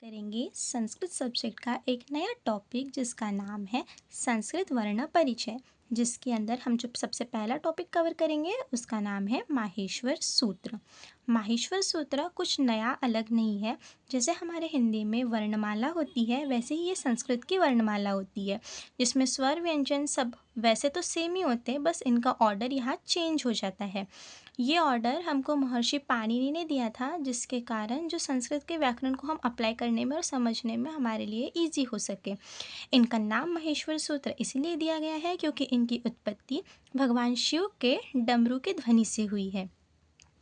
करेंगे संस्कृत सब्जेक्ट का एक नया टॉपिक जिसका नाम है संस्कृत वर्ण परिचय। जिसके अंदर हम जो सबसे पहला टॉपिक कवर करेंगे उसका नाम है माहेश्वर सूत्र। माहेश्वर सूत्र कुछ नया अलग नहीं है। जैसे हमारे हिंदी में वर्णमाला होती है वैसे ही ये संस्कृत की वर्णमाला होती है, जिसमें स्वर व्यंजन सब वैसे तो सेम ही होते हैं, बस इनका ऑर्डर यहाँ चेंज हो जाता है। ये ऑर्डर हमको महर्षि पाणिनि ने दिया था, जिसके कारण जो संस्कृत के व्याकरण को हम अप्लाई करने में और समझने में हमारे लिए इजी हो सके। इनका नाम महेश्वर सूत्र इसलिए दिया गया है क्योंकि इनकी उत्पत्ति भगवान शिव के डमरू के ध्वनि से हुई है।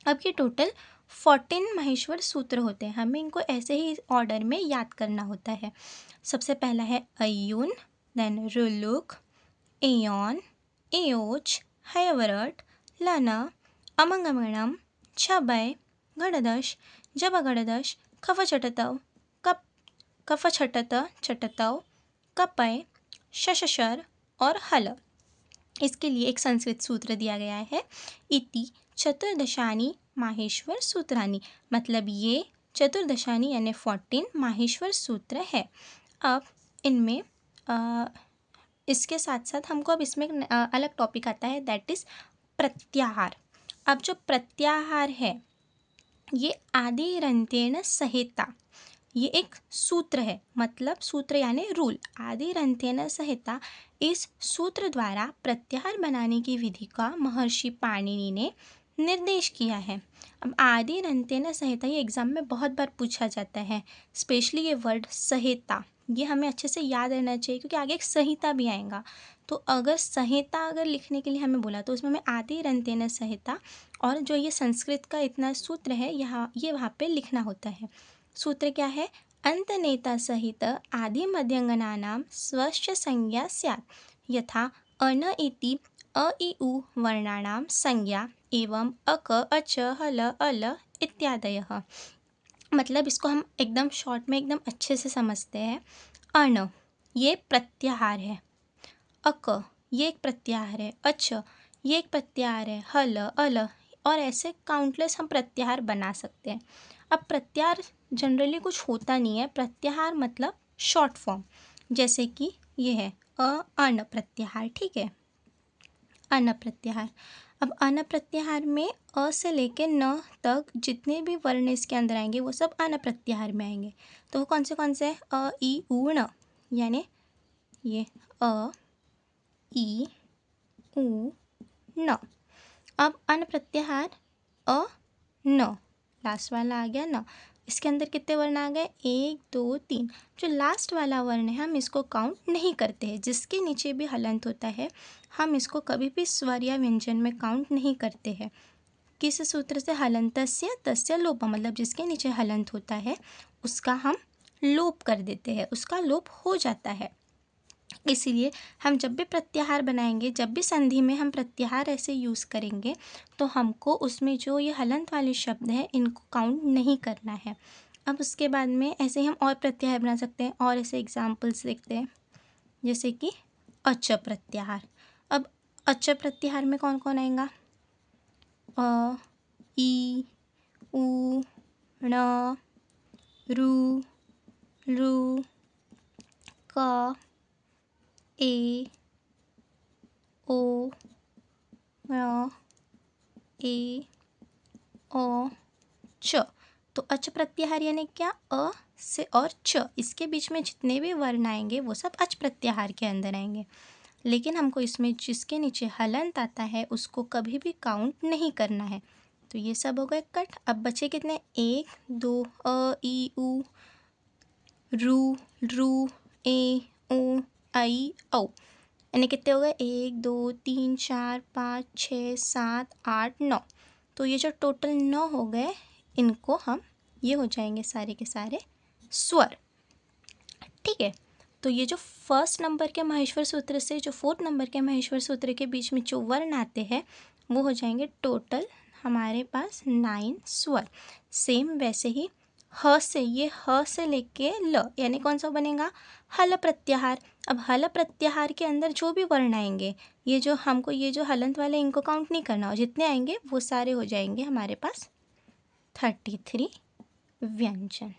अब ये टोटल 14 महेश्वर सूत्र होते हैं, हमें इनको ऐसे ही ऑर्डर में याद करना होता है। सबसे पहला है अयून, देन रुलुक, एयोन, एयोच, हयवरट, लना, अमंगमणम, छबय, गणदश, जबगणदश, कफचटतव, कप कफछटत चटतव, कपय, शशशर और हल। इसके लिए एक संस्कृत सूत्र दिया गया है, इति चतुर्दशानी माहेश्वर सूत्रानी, मतलब ये चतुर्दशानी यानी 14 माहेश्वर सूत्र है। अब इनमें इसके साथ साथ हमको अब इसमें एक अलग टॉपिक आता है, दैट इज़ प्रत्याहार। अब जो प्रत्याहार है ये आदिरंत्येन सहिता, ये एक सूत्र है, मतलब सूत्र यानी रूल। आदिरंत्येन सहिता, इस सूत्र द्वारा प्रत्याहार बनाने की विधि का महर्षि पाणिनि ने निर्देश किया है। अब आदिरंत्येन सहिता ये एग्जाम में बहुत बार पूछा जाता है, स्पेशली ये वर्ड संहिता, ये हमें अच्छे से याद रहना चाहिए क्योंकि आगे एक संहिता भी आएगा। तो अगर संहिता अगर लिखने के लिए हमें बोला तो उसमें हमें आदिरंत्येन संहिता और जो ये संस्कृत का इतना सूत्र है ये वहाँ पे लिखना होता है। सूत्र क्या है? अंतनेता सहित आदि मध्यंगनानां स्वस्य संज्ञा स्यात्, यथा अन इति अ इ उ वर्णानां संज्ञा एवं अक अच हल अल इत्यादयः। मतलब इसको हम एकदम शॉर्ट में एकदम अच्छे से समझते हैं। अण ये प्रत्याहार है, अक ये एक प्रत्याहार है, अच ये एक प्रत्याहार है, हल अल, और ऐसे काउंटलेस हम प्रत्याहार बना सकते हैं। अब प्रत्याहार जनरली कुछ होता नहीं है, प्रत्याहार मतलब शॉर्ट फॉर्म, जैसे कि ये है अन प्रत्याहार, ठीक है, अन प्रत्याहार। अब अन प्रत्याहार में अ से लेके न तक जितने भी वर्ण इसके अंदर आएंगे वो सब अन प्रत्याहार में आएंगे। तो वो कौन से हैं? अ इ उ ण, यानी ये अ ई उ न। अब अन प्रत्याहार अ न, लास्ट वाला आ गया न। इसके अंदर कितने वर्ण आ गए? 1 2 3। जो लास्ट वाला वर्ण है हम इसको काउंट नहीं करते हैं, जिसके नीचे भी हलंत होता है हम इसको कभी भी स्वर या व्यंजन में काउंट नहीं करते हैं। किस सूत्र से? हलंतस्य तस्य लोप, मतलब जिसके नीचे हलंत होता है उसका हम लोप कर देते हैं, उसका लोप हो जाता है। इसीलिए हम जब भी प्रत्याहार बनाएंगे, जब भी संधि में हम प्रत्याहार ऐसे यूज़ करेंगे तो हमको उसमें जो ये हलंत वाले शब्द हैं इनको काउंट नहीं करना है। अब उसके बाद में ऐसे हम और प्रत्याहार बना सकते हैं, और ऐसे एग्जाम्पल्स देखते हैं, जैसे कि अच प्रत्याहार। अब अच प्रत्याहार में कौन कौन आएगा? अ ई उ ण रु लु क ए ओ ण ए ओ च। तो अच प्रत्याहार यानी क्या? अ से और च, इसके बीच में जितने भी वर्ण आएंगे वो सब अच प्रत्याहार के अंदर आएंगे। लेकिन हमको इसमें जिसके नीचे हलंत आता है उसको कभी भी काउंट नहीं करना है। तो ये सब हो गए कट। अब बचे कितने? 1 2 अ ई उ रु रू ए ओ आई औ, यानी कितने हो गए? 1 2 3 4 5 6 7 8 9। तो ये जो टोटल 9 हो गए, इनको हम ये हो जाएंगे सारे के सारे स्वर, ठीक है। तो ये जो फर्स्ट नंबर के महेश्वर सूत्र से जो 4th नंबर के महेश्वर सूत्र के बीच में जो वर्ण आते हैं वो हो जाएंगे टोटल हमारे पास 9 स्वर। सेम वैसे ही ह से, ये ह से लेके ल, यानी कौन सा बनेगा? हल प्रत्याहार। अब हल प्रत्याहार के अंदर जो भी वर्ण आएंगे, ये जो हमको ये जो हलंत वाले इनको काउंट नहीं करना, और जितने आएंगे वो सारे हो जाएंगे हमारे पास 33 व्यंजन।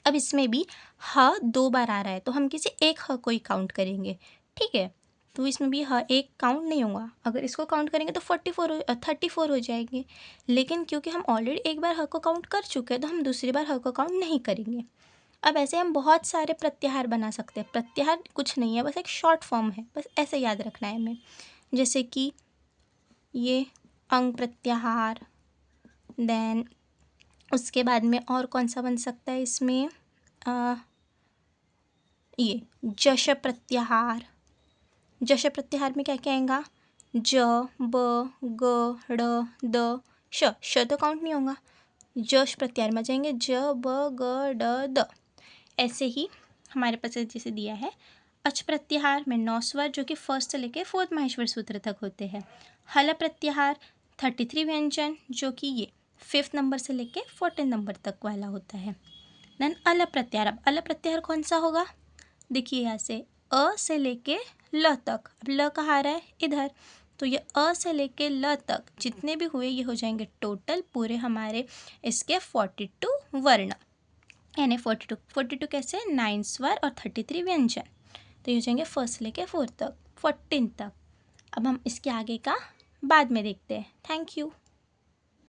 अब इसमें भी ह 2 बार आ रहा है तो हम किसी एक ह को ही काउंट करेंगे, ठीक है। तो इसमें भी ह एक काउंट नहीं होगा, अगर इसको काउंट करेंगे तो 34 हो जाएंगे। लेकिन क्योंकि हम ऑलरेडी एक बार ह को काउंट कर चुके हैं तो हम दूसरी बार ह को काउंट नहीं करेंगे। अब ऐसे हम बहुत सारे प्रत्याहार बना सकते हैं। प्रत्याहार कुछ नहीं है, बस एक शॉर्ट फॉर्म है, बस ऐसे याद रखना है हमें। जैसे कि ये अंग प्रत्याहार, देन उसके बाद में और कौन सा बन सकता है इसमें, ये जश प्रत्याहार। जश प्रत्याहार में क्या क्या आएगा, ज, ब, ग, ड़, द, श तो काउंट नहीं होगा। जश प्रत्याहार में जाएंगे ज, ब, ग, ड, द। ऐसे ही हमारे पास जैसे दिया है अच प्रत्याहार में 9 स्वर जो कि फर्स्ट से लेके फोर्थ माहेश्वर सूत्र तक होते हैं। हल प्रत्याहार 33 व्यंजन जो कि ये 5th नंबर से लेके 14th नंबर तक वाला होता है। देन अल प्रत्याहार, अब अल प्रत्याहार कौन सा होगा, देखिए यहाँ से अ से लेके ल तक, अब ल कहाँ आ रहा है इधर, तो ये अ से लेके ल तक जितने भी हुए ये हो जाएंगे टोटल पूरे हमारे इसके 42 वर्ण, यानी 42 कैसे 9 स्वर और 33 व्यंजन। तो ये हो जाएंगे फर्स्ट से लेके 4th तक 14 तक। अब हम इसके आगे का बाद में देखते हैं। Thank you.